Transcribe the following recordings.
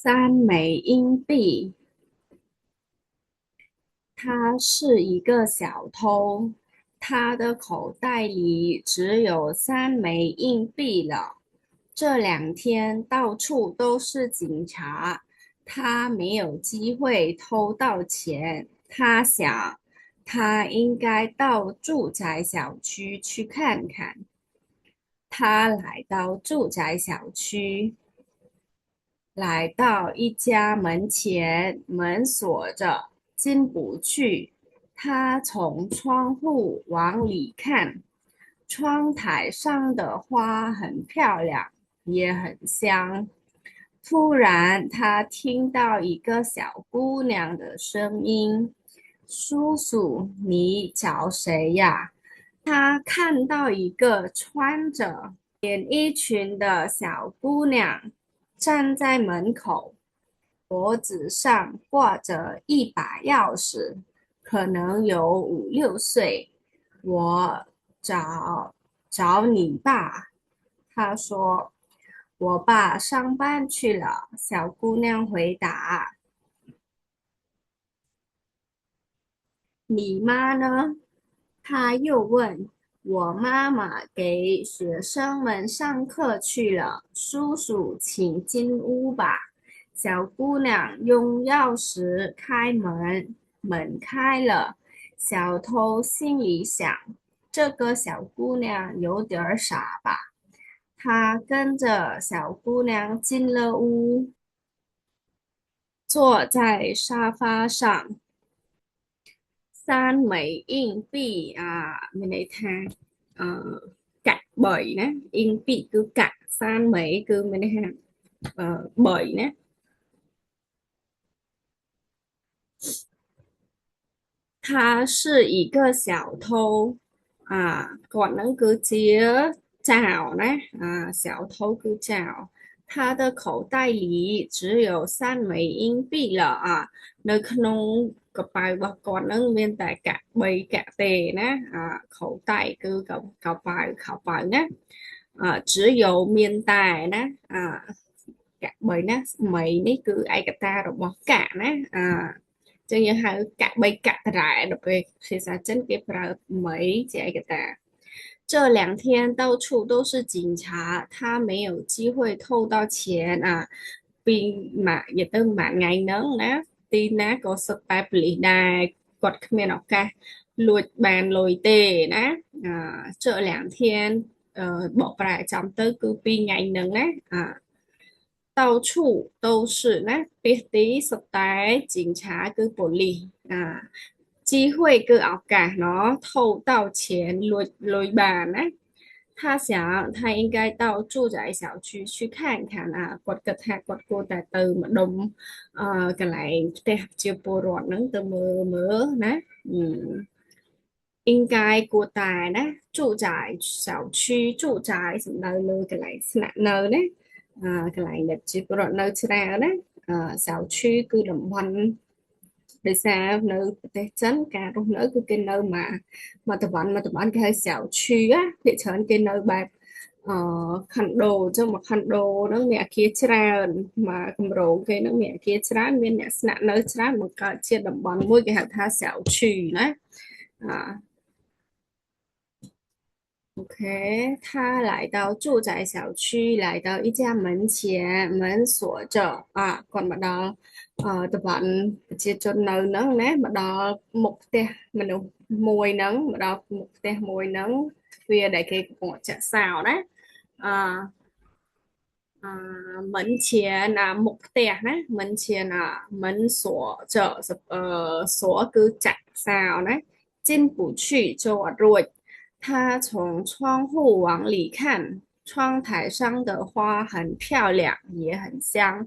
3枚硬币，他是一个小偷，他的口袋里只有3枚硬币了。这2天到处都是警察，他没有机会偷到钱。他想，他应该到住宅小区去看看。他来到住宅小区，来到一家门前，门锁着，进不去。他从窗户往里看，窗台上的花很漂亮，也很香。突然，他听到一个小姑娘的声音：“叔叔，你找谁呀？”他看到一个穿着连衣裙的小姑娘站在门口，脖子上挂着一把钥匙，可能有5、6岁。我找你爸，他说。我爸上班去了，小姑娘回答。你妈呢？他又问。我妈妈给学生们上课去了，叔叔请进屋吧。小姑娘用钥匙开门，门开了。小偷心里想，这个小姑娘有点傻吧。他跟着小姑娘进了屋，坐在沙发上。3枚硬币mình này tha cặp bảy nè, 硬币 cứ cặp 3枚 cứ mình này ha bảy nè. 他是一个小偷còn nó cứ chia chào nè小偷 cứ chào 他的口袋里只有3枚硬币了នៅក្នុងកប៉ាល់របស់គាត់នឹងមានតែកាក់3កាក់ទេណា口袋គឺកប៉ាល់ណា只有មានតែណាកាក់3ណាមីនេះគឺឯកតារបស់កាក់ណាចឹងយើងហៅកាក់3កាក់ត្រែដល់ពេលភាសាចិនគេប្រើមីជាឯកតា这2天到处都是警察，他没有机会偷到钱ពីមកទៅមួយថ្ងៃហ្នឹងណាទីណាក៏សុទ្ធតែប៉ូលីសដែរគាត់គ្មានឱកាសលួចបានលុយទេណា这2天បកប្រែចំទៅគឺ2ថ្ងៃហ្នឹងណា到处都是ណាពាក្យទីសុទ្ធតែ警察គឺប៉ូលីស机会គឺឱកាសเนาะ偷到钱លុយបានណា他想他应该到住宅小区去看看គាត់គិតថាគាត់គួរតែទៅម្ដុំកន្លែងផ្ទះជាពលរដ្ឋហ្នឹងទៅមើលណា应该គួរតែណា住宅小区住宅សំដៅលើកន្លែងស្នាក់នៅណាកន្លែងដែលជាពលរដ្ឋនៅច្រើនណា小区គឺតំបន់ដោយសារនៅប្រទេសចិនការរស់នៅគឺគេនៅមកតំបន់គេហៅ小区ភាគច្រើនគេនៅបែបខុនដូអញ្ចឹងមកខុនដូហ្នឹងមានអគារច្រើនមកគម្រោងគេហ្នឹងមានអគារច្រើនមានអ្នកស្នាក់នៅច្រើនបង្កើតជាតំបន់មួយគេហៅថា小区ណាOK，他来到住宅小区，来到一家门前，门锁着còn mà đó tập bạn chia cho nơi nắng nè mà đó một te mình được mùi nắng mà đó một te mùi nắng vì đại cái của chả xào đấy à,门前một te nè门前门锁着锁cứ chặt xào đấy进不去就ruột他从窗户往里看，窗台上的花很漂亮，也很香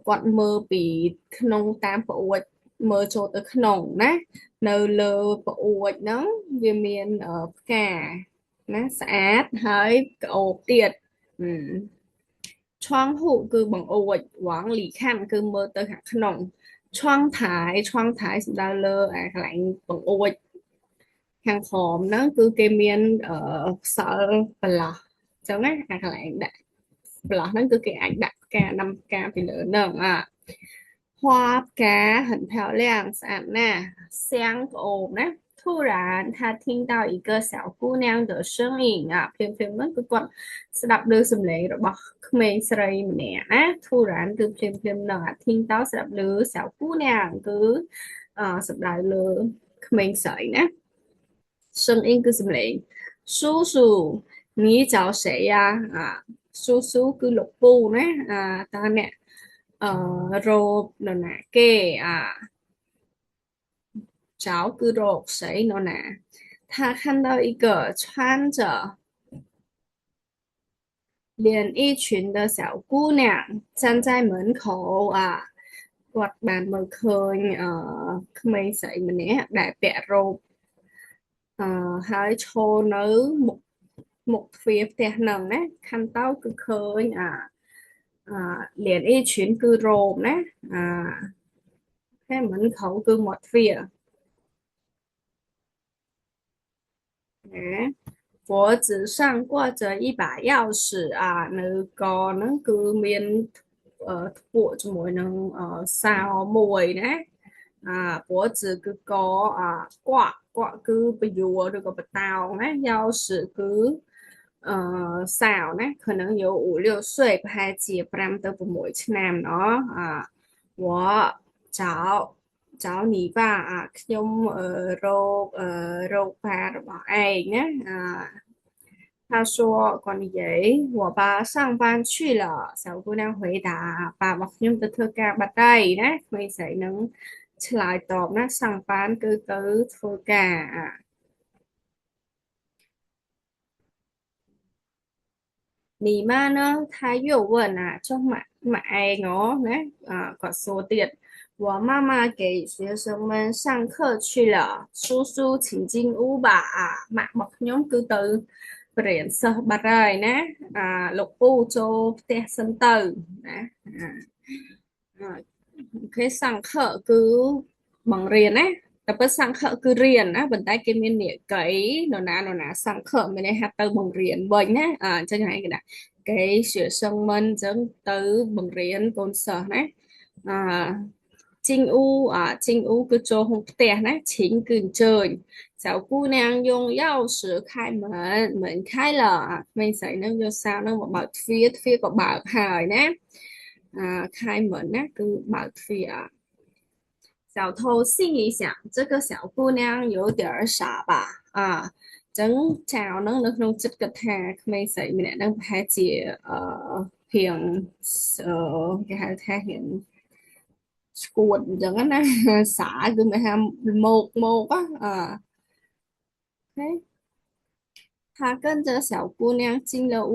គាត់មើលពីក្នុងតាមប្អួតមើលចូលទៅក្នុងណានៅលើប្អួតហ្នឹងវាមានផ្កាណាស្អាតហើយក្អូបទៀត窗户គឺបង្អួចវងលីខាន់គឺមើលទៅខាងក្នុង窗台សំដៅលើកន្លែងបង្អួចខាងក្រោមហ្នឹងគឺគេមានសល់បន្លោះអញ្ចឹងណាកន្លែងដាក់បន្លោះហ្នឹងគឺគេអាចដាក់ផ្កា năm ca bị lỡ nâng花cá很漂亮闪呐香欧呢突然他听到一个小姑娘的声音偏มันก็กดสดับลือสำเร็จរបស់ក្មេងស្រីម្នាក់ណា突然គឺភ្លាមនឹង听到ស្ដាប់ลือ小姑娘គឺសំដៅលើក្មេងស្រីណា声音គឺសំឡេង叔叔你找谁呀叔叔គឺលោកពូណាតើអ្នករោបនរណាគេ找គឺរក谁នរណា他看到一个穿着连衣裙的小姑娘站在门口គាត់បានមើលឃើញក្មេងស្រីម្នាក់ដែលពាក់រ៉ូបហើយឈរនៅមុខទ្វារផ្ទះនឹងណាខាងតៅគឺឃើញ连衣裙គឺរ៉ូបណាហើយ门口គឺមាត់ទ្វារណា脖子上挂着一把钥匙នៅកហ្នឹងគឺមានធួកជាមួយនឹងសោមួយណា脖子គឺកកក់គឺពយួរឬក៏បតោងណា钥匙គឺសោណា可能有5-6岁ប្រហែលជា5ទៅ6ឆ្នាំเนาะ我找找你吧ខ្ញុំរោគបារបស់ឯងណា他说គាត់និយាយ我爸上班去了小姑娘回答爸របស់ខ្ញុំទៅធ្វើការបាត់ហើយណាក្មេងស្រីនឹងឆ្លើយតបណា上班គឺទៅធ្វើការ你妈呢？他又问就买哦，គាត់សួរទៀត我妈妈给学生们上课去了叔叔请进屋吧ម៉ាក់របស់ខ្ញុំគឺទៅបរៀនសិស្សបាត់ហើយណាលោកពូចូលផ្ទះសិនទៅណាអូខេសង្ឃៈគឺបង្រៀនណាតែពិតសង្ឃៈគឺរៀនណាប៉ុន្តែគេមាននិក័យនរណាសង្ឃៈមានន័យថាទៅបង្រៀនវិញណាអញ្ចឹងហើយគេដាក់គេ学生们អញ្ចឹងទៅបង្រៀនកូនសិស្សណា进屋进屋គឺចូលក្នុងផ្ទះណាឈិងគឺអញ្ជើញ小姑娘用钥匙开门开了ក្មេងស្រីនឹងយកសាវនឹងមកបើកទ្វារក៏បើកហើយណា开门ណាគឺបើកទ្វារ小偷心里想这个小姑娘有点傻吧ចឹងចៅនឹងនៅក្នុងចិត្តគិតថាក្មេងស្រីម្នាក់នឹងប្រហែលជារៀងគេហៅថារៀងស្គួតអញ្ចឹងណាសាគឺមិនថាមកអូ他跟着小姑娘进了屋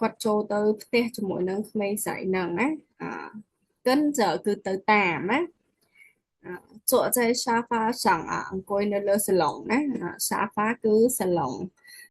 គាត់ចូលទៅផ្ទះជាមួយនឹងក្មេងស្រីនឹងណា跟着គឺទៅតាមណា坐在沙发上អង្គុយនៅលើសាឡុងណាសាហ្វាគឺសាឡុង